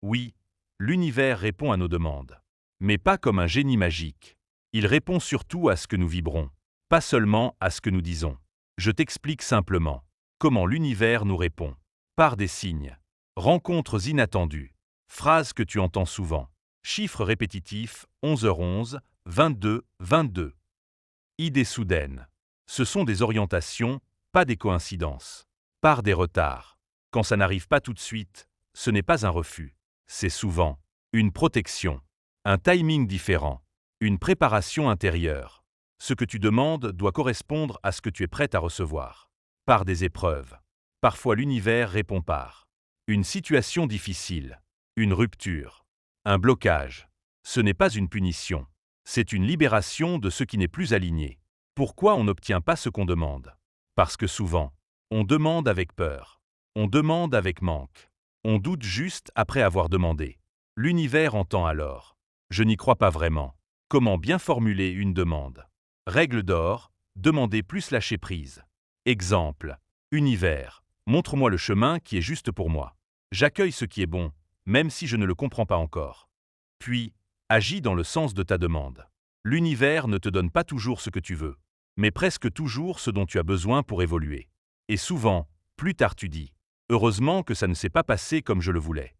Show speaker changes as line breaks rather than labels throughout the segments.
Oui, l'univers répond à nos demandes. Mais pas comme un génie magique. Il répond surtout à ce que nous vibrons, pas seulement à ce que nous disons. Je t'explique simplement comment l'univers nous répond. Par des signes, rencontres inattendues, phrases que tu entends souvent, chiffres répétitifs 11h11, 22, 22. Idées soudaines. Ce sont des orientations, pas des coïncidences. Par des retards. Quand ça n'arrive pas tout de suite, ce n'est pas un refus. C'est souvent une protection, un timing différent, une préparation intérieure. Ce que tu demandes doit correspondre à ce que tu es prête à recevoir. Par des épreuves. Parfois l'univers répond par une situation difficile, une rupture, un blocage. Ce n'est pas une punition. C'est une libération de ce qui n'est plus aligné. Pourquoi on n'obtient pas ce qu'on demande? Parce que souvent, on demande avec peur. On demande avec manque. On doute juste après avoir demandé. L'univers entend alors. Je n'y crois pas vraiment. Comment bien formuler une demande? Règle d'or, demander plus lâcher prise. Exemple. Univers, montre-moi le chemin qui est juste pour moi. J'accueille ce qui est bon, même si je ne le comprends pas encore. Puis, agis dans le sens de ta demande. L'univers ne te donne pas toujours ce que tu veux, mais presque toujours ce dont tu as besoin pour évoluer. Et souvent, plus tard tu dis « Heureusement que ça ne s'est pas passé comme je le voulais ».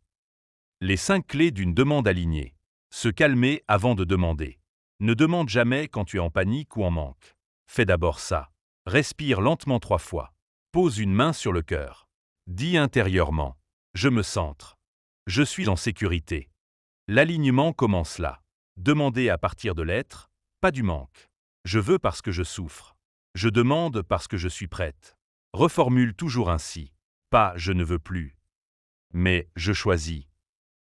Les 5 clés d'une demande alignée. Se calmer avant de demander. Ne demande jamais quand tu es en panique ou en manque. Fais d'abord ça. Respire lentement 3 fois. Pose une main sur le cœur. Dis intérieurement « Je me centre. Je suis en sécurité ». L'alignement commence là. Demander à partir de l'être, pas du manque. Je veux parce que je souffre. Je demande parce que je suis prête. Reformule toujours ainsi. Pas « je ne veux plus », mais « je choisis ».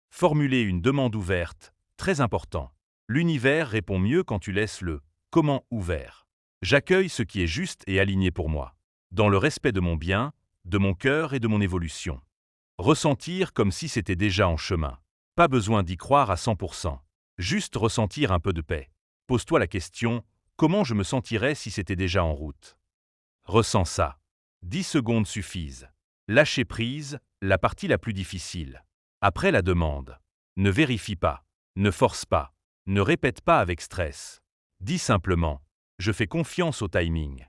Formuler une demande ouverte, très important. L'univers répond mieux quand tu laisses le « comment » ouvert. J'accueille ce qui est juste et aligné pour moi, dans le respect de mon bien, de mon cœur et de mon évolution. Ressentir comme si c'était déjà en chemin. Pas besoin d'y croire à 100%. Juste ressentir un peu de paix. Pose-toi la question, comment je me sentirais si c'était déjà en route? Ressens ça. 10 secondes suffisent. Lâcher prise, la partie la plus difficile. Après la demande. Ne vérifie pas. Ne force pas. Ne répète pas avec stress. Dis simplement, je fais confiance au timing.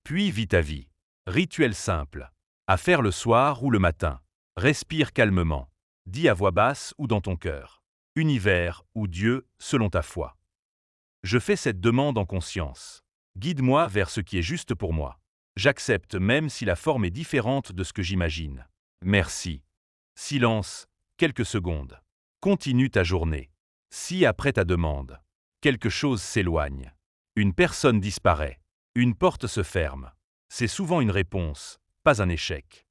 Puis vis ta vie. Rituel simple. À faire le soir ou le matin. Respire calmement. Dis à voix basse ou dans ton cœur. Univers ou Dieu, selon ta foi. Je fais cette demande en conscience. Guide-moi vers ce qui est juste pour moi. J'accepte même si la forme est différente de ce que j'imagine. Merci. Silence, quelques secondes. Continue ta journée. Si après ta demande, quelque chose s'éloigne, une personne disparaît, une porte se ferme, c'est souvent une réponse, pas un échec.